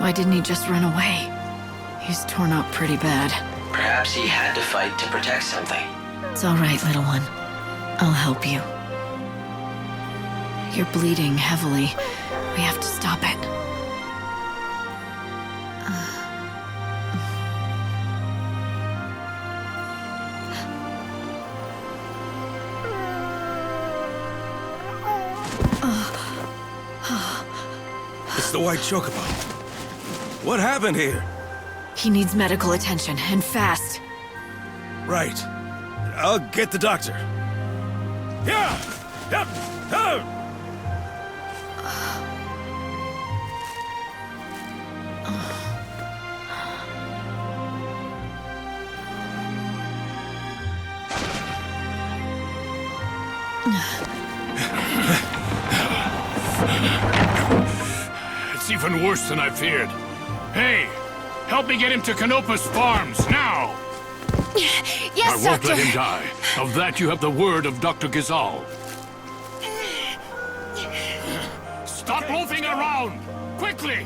Why didn't he just run away? He's torn up pretty bad. Perhaps he had to fight to protect something. It's all right, little one. I'll help you. You're bleeding heavily. We have to stop it. It's the white chocobo. What happened here? He needs medical attention, and fast. Right. I'll get the doctor. Yeah! Yep! It's even worse than I feared. Hey, help me get him to Canopa's farms, now! Yes, I won't let him die. Of that you have the word of Dr. Gizal. Stop loafing around! Quickly!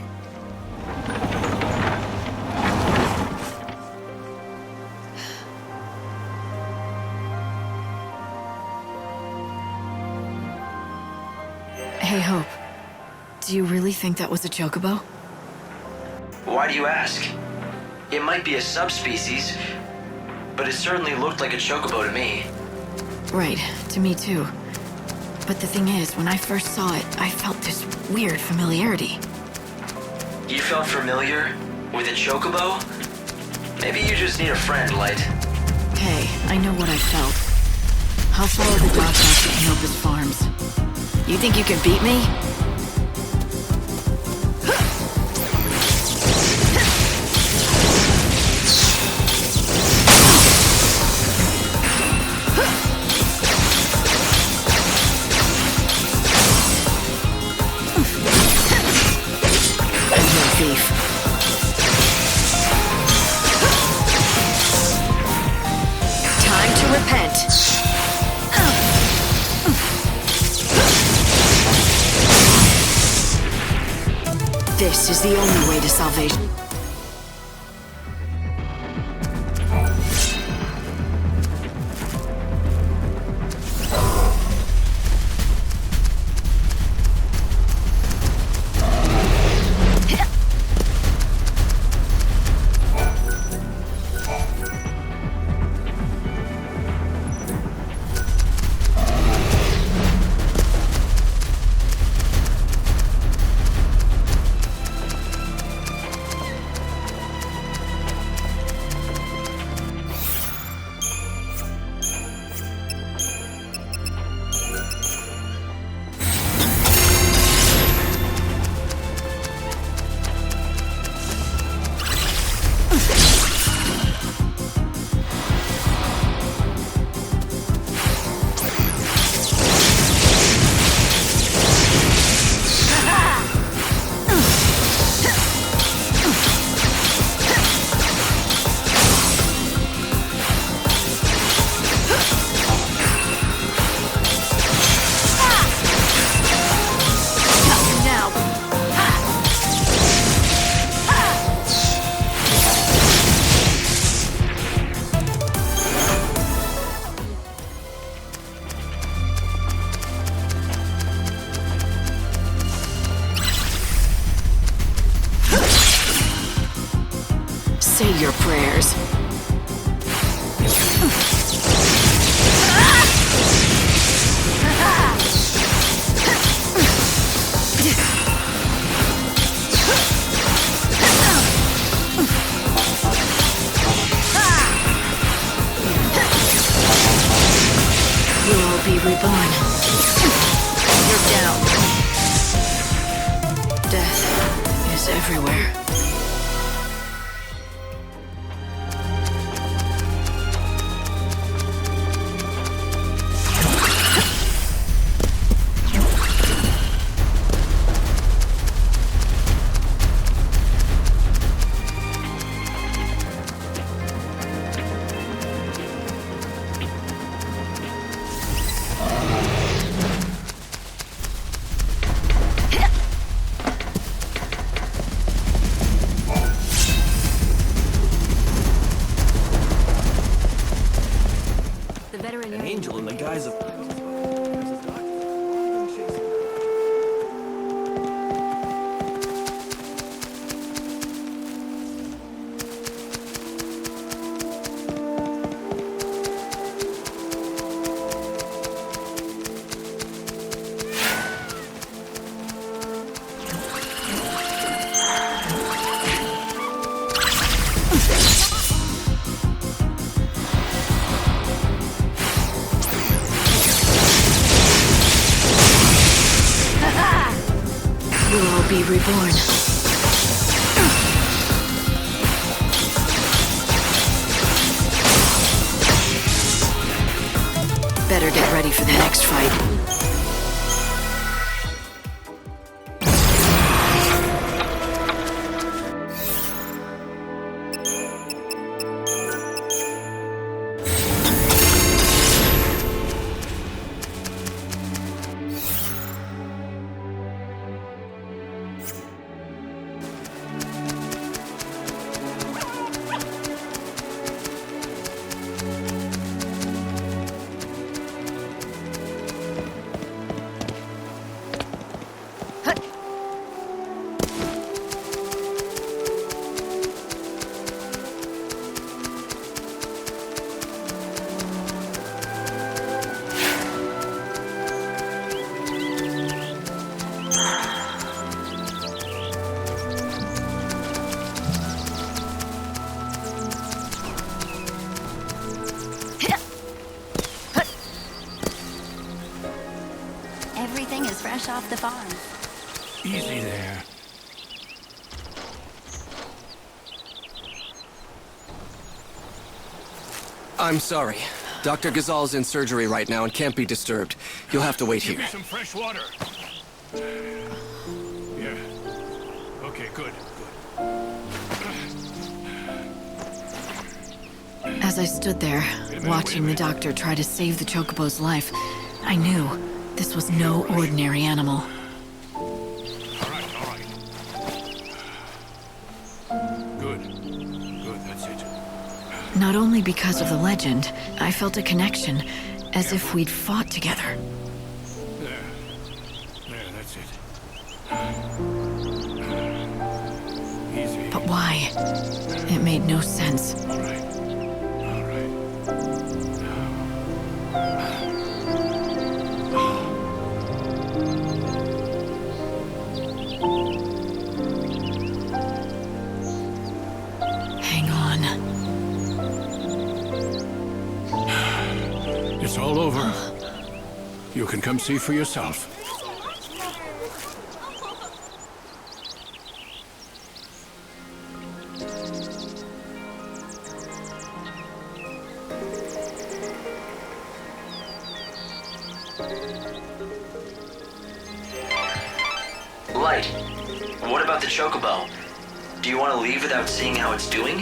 Hey, Hope. Do you really think that was a chocobo? Why do you ask? It might be a subspecies, but it certainly looked like a chocobo to me. Right, to me too. But the thing is, when I first saw it, I felt this weird familiarity. You felt familiar with a chocobo? Maybe you just need a friend, Light. Hey, I know what I felt. I'll follow the doc back to Canopa's farms. You think you can beat me? Thief. Time to repent. This is the only way to salvation. Say your prayers. You will be reborn. You're down. Death is everywhere. better in An your... angel in the guise of... We'll all be reborn. Better get ready for the next fight. Everything is fresh off the farm. Easy there. I'm sorry. Dr. Ghazal's in surgery right now and can't be disturbed. You'll have to wait Give here. me some fresh water. Yeah. Okay, good. As I stood there, watching the doctor try to save the chocobo's life, I knew this was no ordinary animal. All right. Good, that's it. Not only because of the legend, I felt a connection, as if we'd fought together. There, that's it. Easy. But why? It made no sense. All right. Hang on. It's all over. You can come see for yourself. Light, what about the chocobo? Do you want to leave without seeing how it's doing?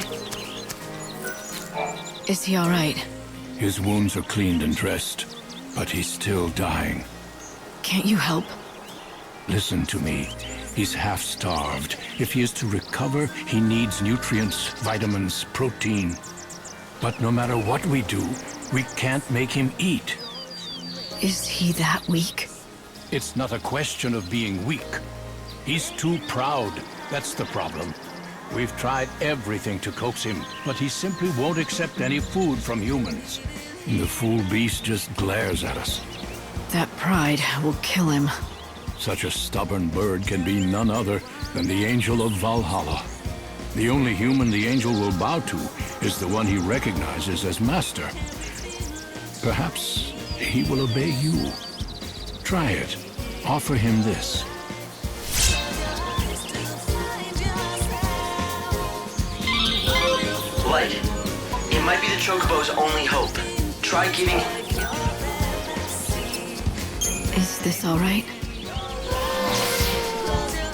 Is he all right? His wounds are cleaned and dressed, but he's still dying. Can't you help? Listen to me. He's half-starved. If he is to recover, he needs nutrients, vitamins, protein. But no matter what we do, we can't make him eat. Is he that weak? It's not a question of being weak. He's too proud. That's the problem. We've tried everything to coax him, but he simply won't accept any food from humans. The fool beast just glares at us. That pride will kill him. Such a stubborn bird can be none other than the angel of Valhalla. The only human the angel will bow to is the one he recognizes as master. Perhaps he will obey you. Try it. Offer him this. Light, it might be the chocobo's only hope. Try giving... Is this all right?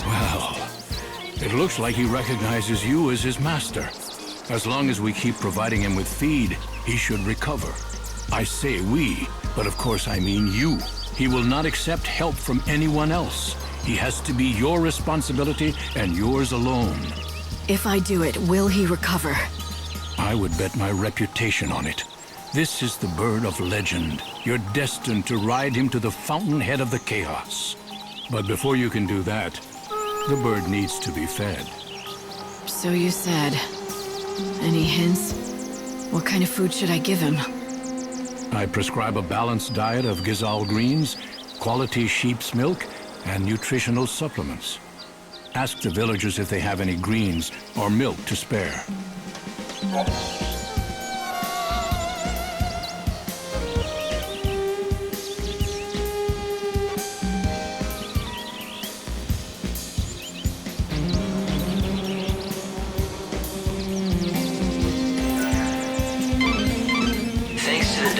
Well, it looks like he recognizes you as his master. As long as we keep providing him with feed, he should recover. I say we, but of course I mean you. He will not accept help from anyone else. He has to be your responsibility and yours alone. If I do it, will he recover? I would bet my reputation on it. This is the bird of legend. You're destined to ride him to the fountainhead of the chaos. But before you can do that, the bird needs to be fed. So you said. Any hints? What kind of food should I give him? I prescribe a balanced diet of Gizal greens, quality sheep's milk, and nutritional supplements. Ask the villagers if they have any greens or milk to spare. Thanks to the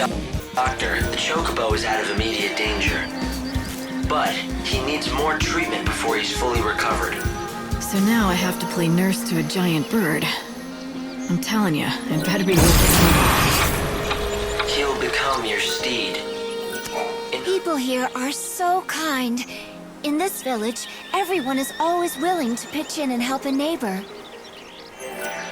doctor, the chocobo is out of immediate danger. But he needs more treatment before he's fully recovered. So now I have to play nurse to a giant bird. I'm telling you, it better be worth He'll become your steed. People here are so kind. In this village, everyone is always willing to pitch in and help a neighbor.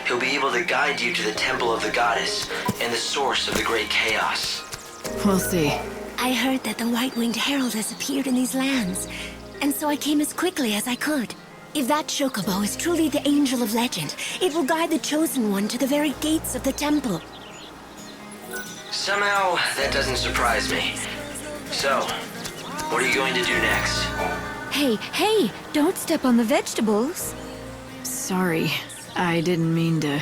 He'll be able to guide you to the temple of the goddess and the source of the great chaos. it. We'll see. I heard that the White-Winged Herald has appeared in these lands, and so I came as quickly as I could. If that chocobo is truly the angel of legend, it will guide the Chosen One to the very gates of the temple. Somehow, that doesn't surprise me. So, what are you going to do next? Hey, don't step on the vegetables. Sorry, I didn't mean to...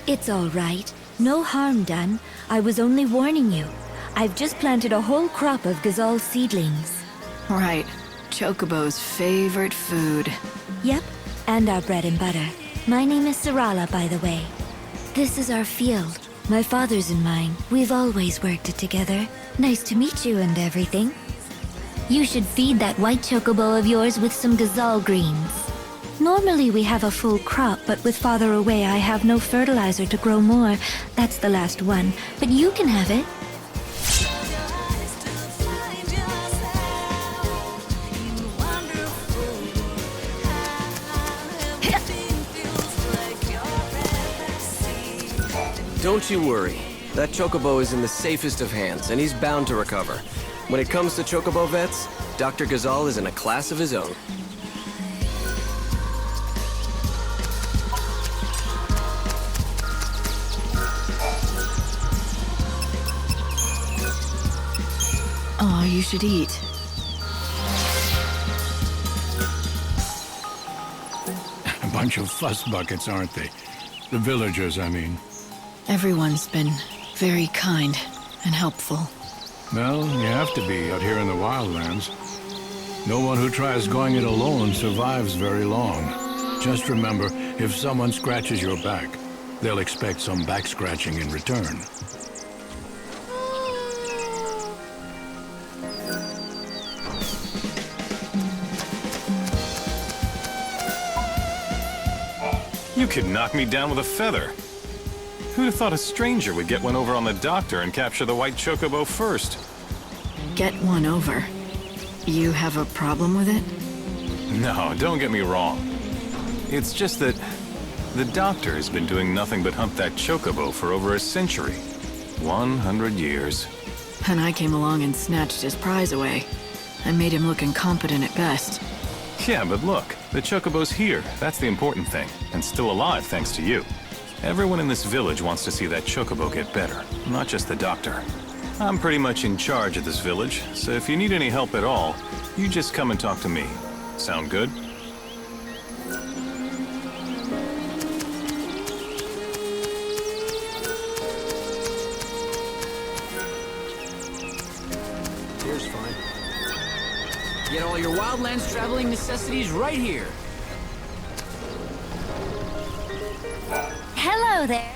It's all right. No harm done. I was only warning you. I've just planted a whole crop of Gazal seedlings. Right. Chocobo's favorite food. Yep, and our bread and butter. My name is Sarala, by the way. This is our field. My father's and mine. We've always worked it together. Nice to meet you and everything. You should feed that white chocobo of yours with some Gazal greens. Normally we have a full crop, but with father away I have no fertilizer to grow more. That's the last one, but you can have it. Don't you worry. That chocobo is in the safest of hands, and he's bound to recover. When it comes to chocobo vets, Dr. Gazal is in a class of his own. Oh, you should eat. A bunch of fuss buckets, aren't they? The villagers, I mean. Everyone's been very kind and helpful. Well, you have to be out here in the wildlands. No one who tries going it alone survives very long. Just remember, if someone scratches your back, they'll expect some back scratching in return. You could knock me down with a feather. Who'd have thought a stranger would get one over on the doctor and capture the white chocobo first? Get one over. You have a problem with it? No, don't get me wrong. It's just that the doctor has been doing nothing but hunt that chocobo for over a century. 100 years. And I came along and snatched his prize away. I made him look incompetent at best. Yeah, but look, the chocobo's here. That's the important thing. And still alive thanks to you. Everyone in this village wants to see that chocobo get better, not just the doctor. I'm pretty much in charge of this village, so if you need any help at all, you just come and talk to me. Sound good? Here's fine. Get all your wildlands traveling necessities right here. Hello there.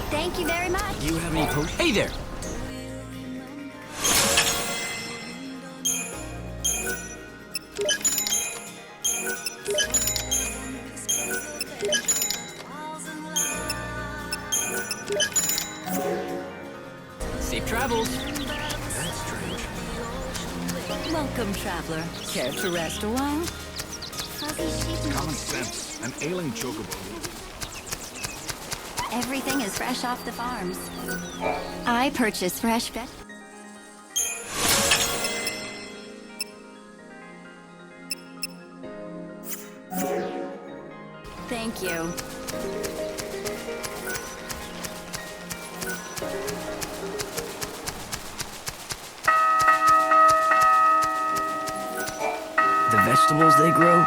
Thank you very much. You have any potions? Hey there! Safe travels. That's strange. Welcome, traveler. Care to rest a while? Common sense. An ailing chocobo. Everything is fresh off the farms. I purchase fresh veg. Thank you. The vegetables they grow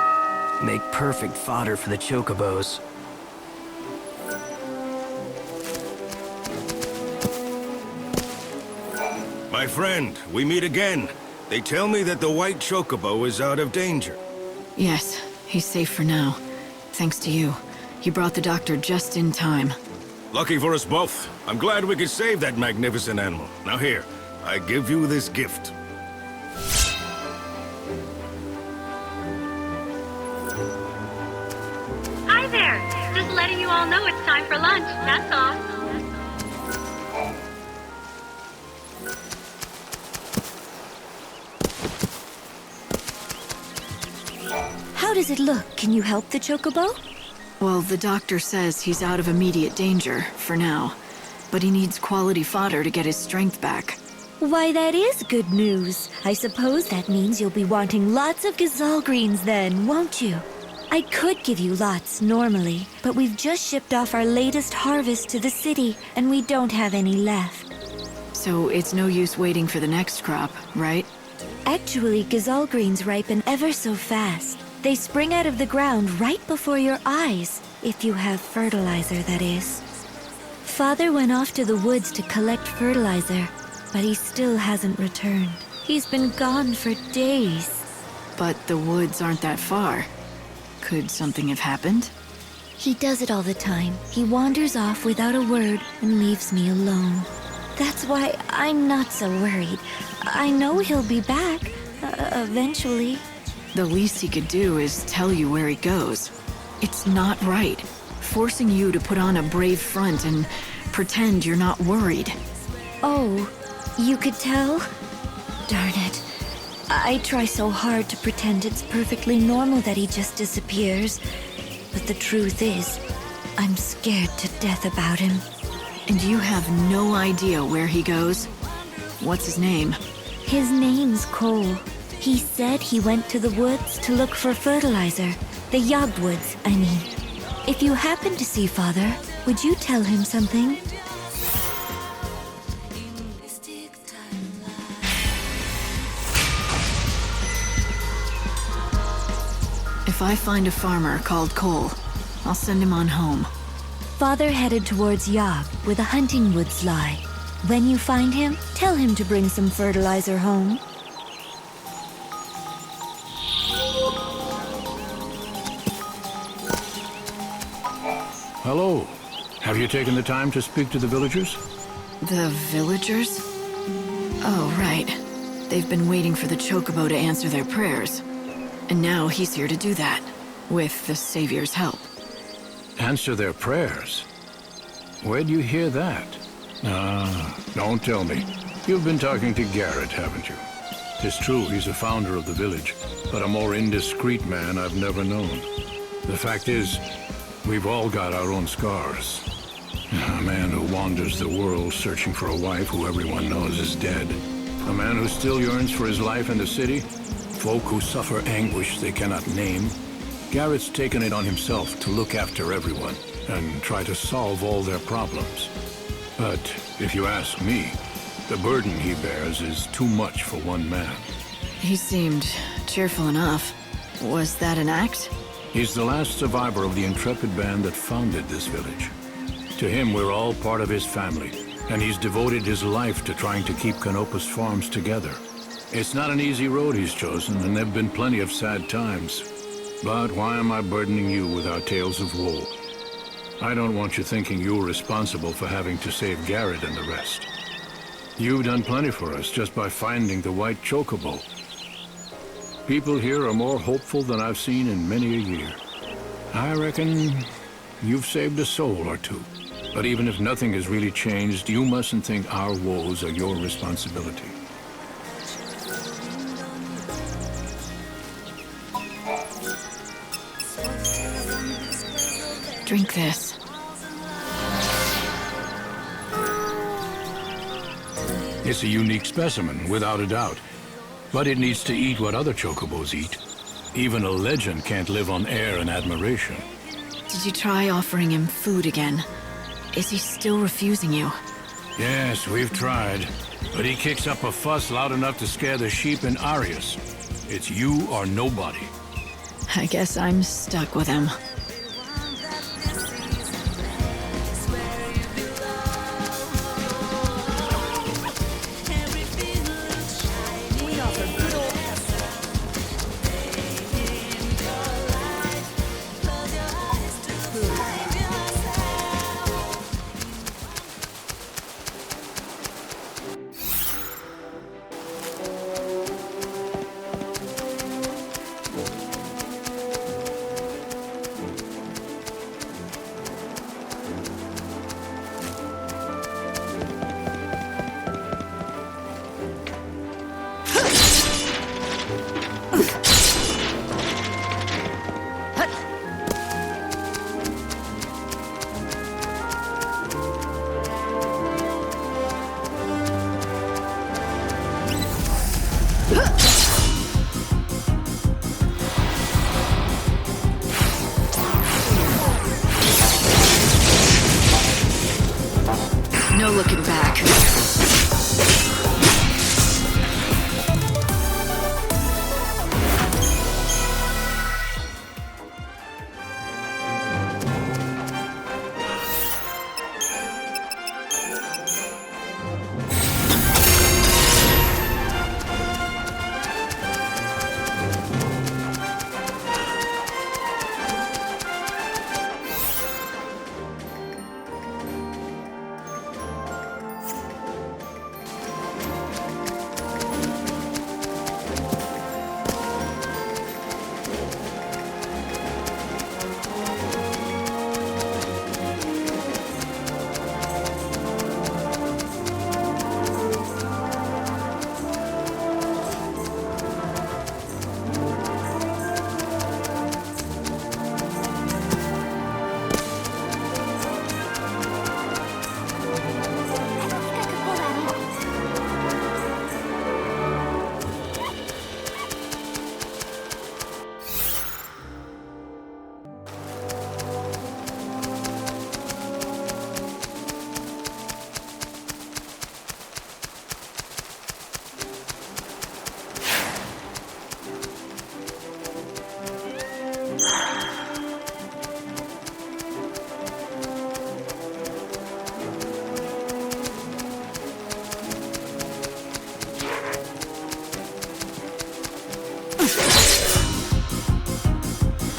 make perfect fodder for the chocobos. My friend, we meet again. They tell me that the white chocobo is out of danger. Yes, he's safe for now. Thanks to you. You brought the doctor just in time. Lucky for us both. I'm glad we could save that magnificent animal. Now here, I give you this gift. Hi there! Just letting you all know it's time for lunch, that's all. How does it look? Can you help the chocobo? Well, the doctor says he's out of immediate danger, for now. But he needs quality fodder to get his strength back. Why, that is good news. I suppose that means you'll be wanting lots of gazelle greens then, won't you? I could give you lots normally, but we've just shipped off our latest harvest to the city, and we don't have any left. So it's no use waiting for the next crop, right? Actually, gazelle greens ripen ever so fast. They spring out of the ground right before your eyes, if you have fertilizer, that is. Father went off to the woods to collect fertilizer, but he still hasn't returned. He's been gone for days. But the woods aren't that far. Could something have happened? He does it all the time. He wanders off without a word and leaves me alone. That's why I'm not so worried. I know he'll be back, eventually. The least he could do is tell you where he goes. It's not right. Forcing you to put on a brave front and pretend you're not worried. Oh, you could tell? Darn it. I try so hard to pretend it's perfectly normal that he just disappears. But the truth is, I'm scared to death about him. And you have no idea where he goes? What's his name? His name's Cole. He said he went to the woods to look for fertilizer. The Yogwoods, I mean. If you happen to see Father, would you tell him something? If I find a farmer called Cole, I'll send him on home. Father headed towards Yog, where the hunting woods lie. When you find him, tell him to bring some fertilizer home. Hello. Have you taken the time to speak to the villagers? The villagers? Oh, right. They've been waiting for the chocobo to answer their prayers. And now he's here to do that, with the Savior's help. Answer their prayers? Where'd you hear that? Don't tell me. You've been talking to Garrett, haven't you? It's true, he's a founder of the village, but a more indiscreet man I've never known. The fact is, we've all got our own scars. A man who wanders the world searching for a wife who everyone knows is dead. A man who still yearns for his life in the city. Folk who suffer anguish they cannot name. Garrett's taken it on himself to look after everyone and try to solve all their problems. But if you ask me, the burden he bears is too much for one man. He seemed cheerful enough. Was that an act? He's the last survivor of the intrepid band that founded this village. To him, we're all part of his family, and he's devoted his life to trying to keep Canopus Farms together. It's not an easy road he's chosen, and there've been plenty of sad times. But why am I burdening you with our tales of woe? I don't want you thinking you're responsible for having to save Garrett and the rest. You've done plenty for us just by finding the white chocobo. People here are more hopeful than I've seen in many a year. I reckon you've saved a soul or two. But even if nothing has really changed, you mustn't think our woes are your responsibility. Drink this. It's a unique specimen, without a doubt. But it needs to eat what other chocobos eat. Even a legend can't live on air and admiration. Did you try offering him food again? Is he still refusing you? Yes, we've tried. But he kicks up a fuss loud enough to scare the sheep in Arius. It's you or nobody. I guess I'm stuck with him. No looking back.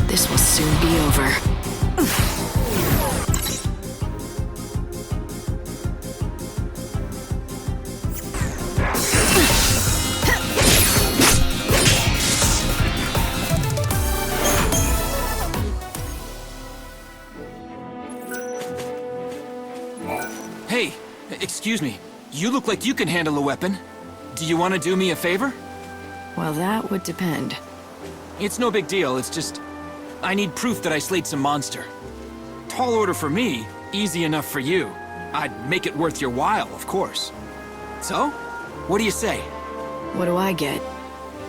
This will soon be over. Hey, excuse me. You look like you can handle a weapon. Do you want to do me a favor? Well, that would depend. It's no big deal, it's just... I need proof that I slayed some monster. Tall order for me, easy enough for you. I'd make it worth your while, of course. So, what do you say? What do I get?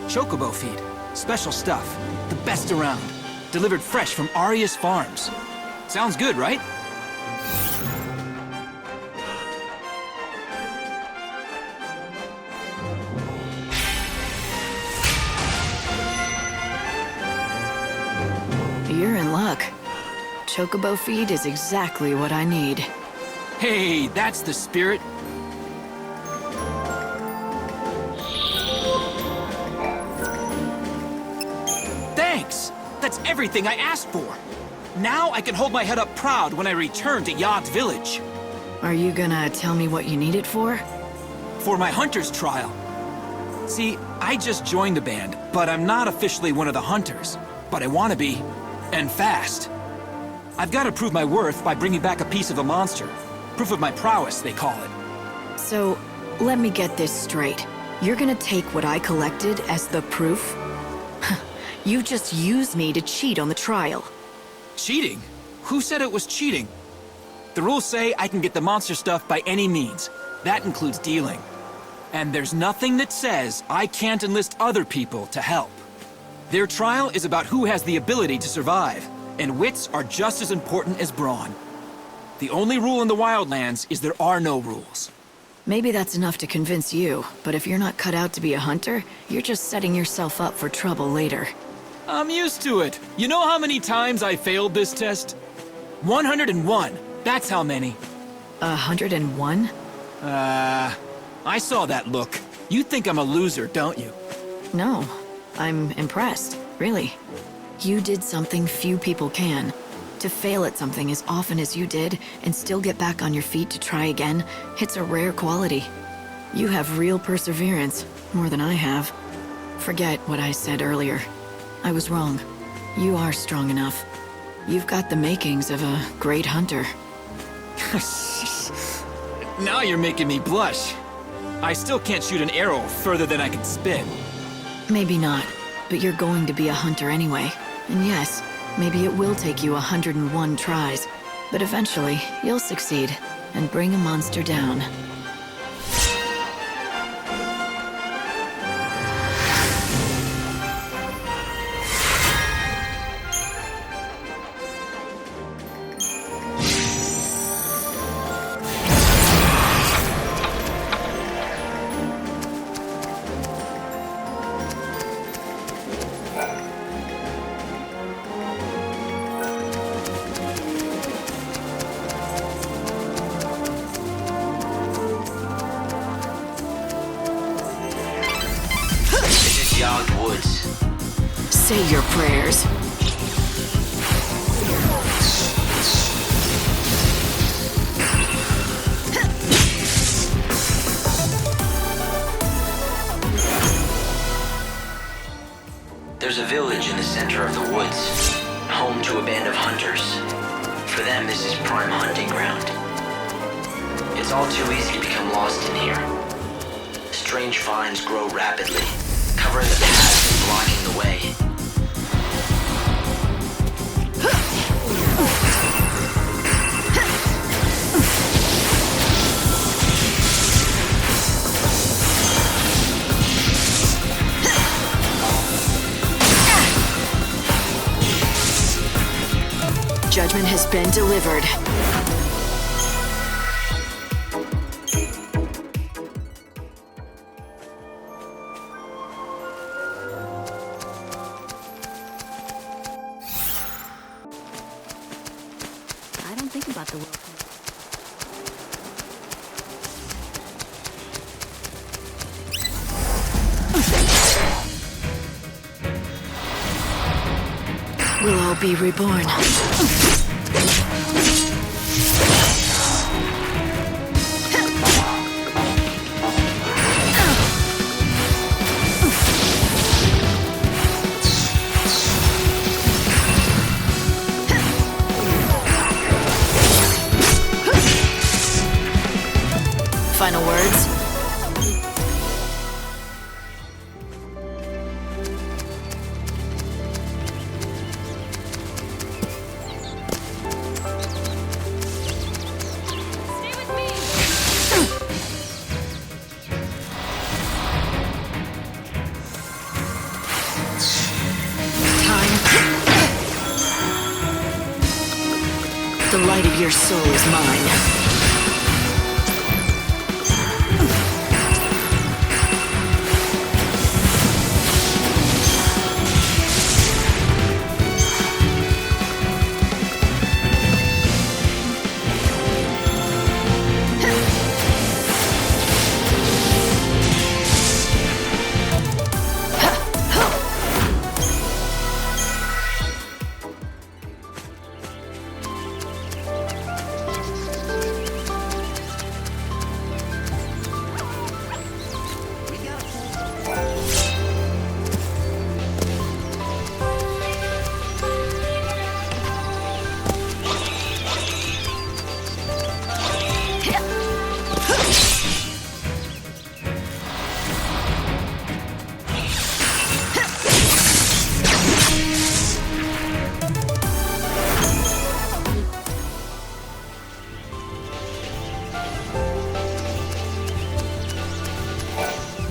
Chocobo feed. Special stuff. The best around. Delivered fresh from Arius Farms. Sounds good, right? You're in luck. Chocobo feed is exactly what I need. Hey, that's the spirit. Thanks! That's everything I asked for. Now I can hold my head up proud when I return to Yad's village. Are you gonna tell me what you need it for? For my hunter's trial. See, I just joined the band, but I'm not officially one of the hunters. But I want to be. And fast. I've got to prove my worth by bringing back a piece of a monster. Proof of my prowess, they call it. So, let me get this straight. You're gonna take what I collected as the proof? You just used me to cheat on the trial. Cheating? Who said it was cheating? The rules say I can get the monster stuff by any means. That includes dealing. And there's nothing that says I can't enlist other people to help. Their trial is about who has the ability to survive, and wits are just as important as brawn. The only rule in the Wildlands is there are no rules. Maybe that's enough to convince you, but if you're not cut out to be a hunter, you're just setting yourself up for trouble later. I'm used to it. You know how many times I failed this test? 101. That's how many. 101? I saw that look. You think I'm a loser, don't you? No, I'm impressed, really. You did something few people can. To fail at something as often as you did, and still get back on your feet to try again, it's a rare quality. You have real perseverance, more than I have. Forget what I said earlier. I was wrong. You are strong enough. You've got the makings of a great hunter. Now you're making me blush. I still can't shoot an arrow further than I can spin. Maybe not, but you're going to be a hunter anyway. And yes, maybe it will take you 101 tries, but eventually you'll succeed and bring a monster down. Say your prayers. There's a village in the center of the woods, home to a band of hunters. For them, this is prime hunting ground. It's all too easy to become lost in here. Strange vines grow rapidly, covering the paths and blocking the way. Judgment has been delivered. I don't think about the world. We'll all be reborn. Final words? The light of your soul is mine.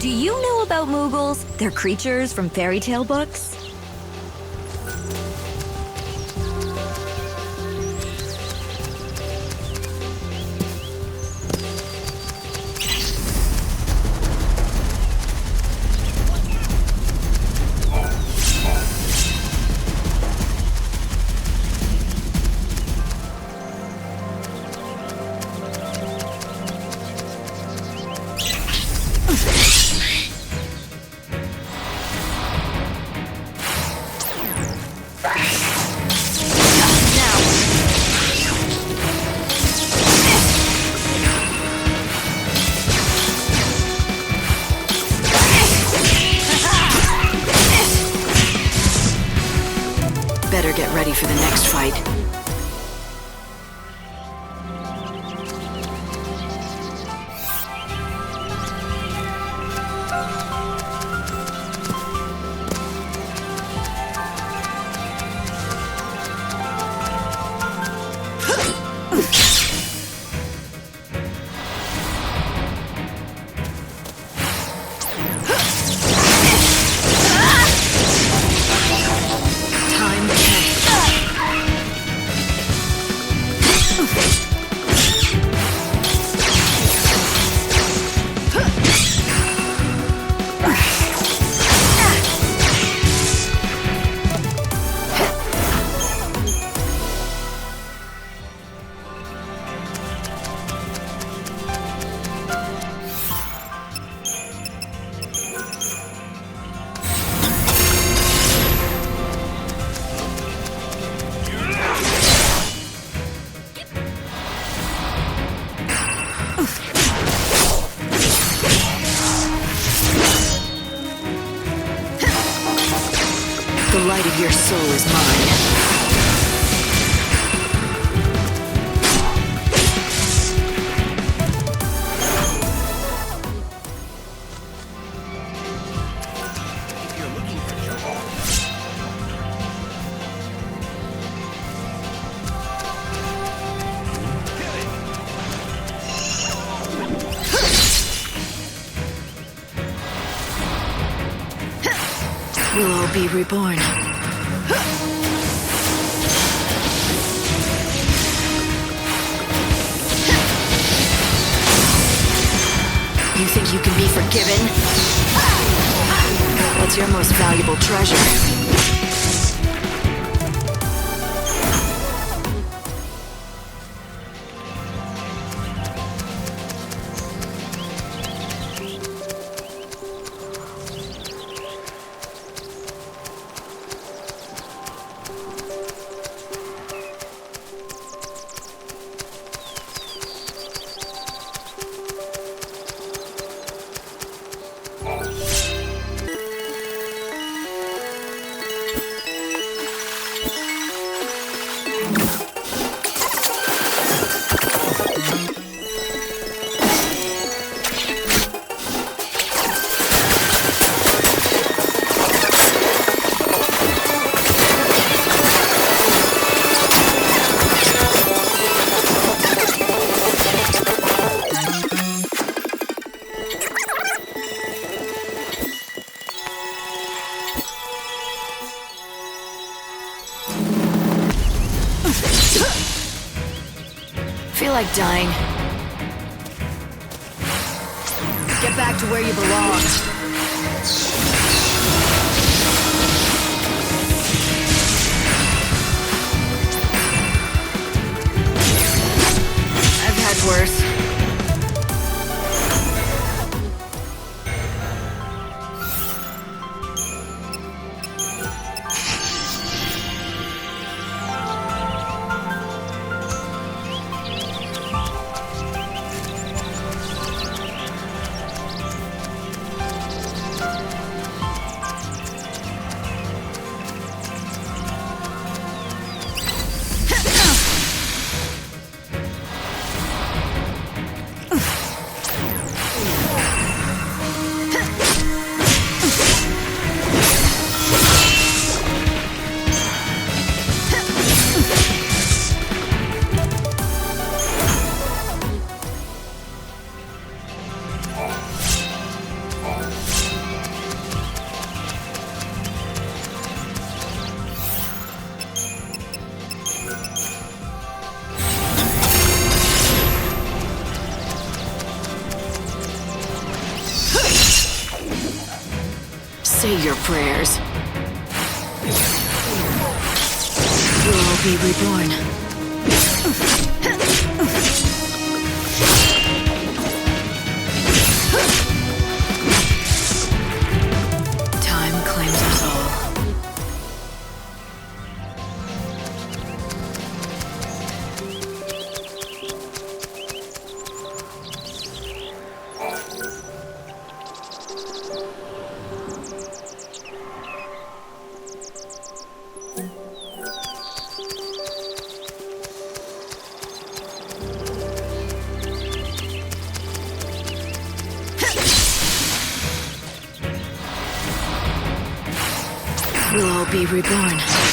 Do you know about Moogles? They're creatures from fairy tale books. Better get ready for the next fight. The light of your soul is mine. We'll all be reborn. You think you can be forgiven? What's your most valuable treasure? Feel like dying. Get back to where you belong. I've had worse. Say your prayers. We'll all be reborn. Time claims us all. We'll all be reborn.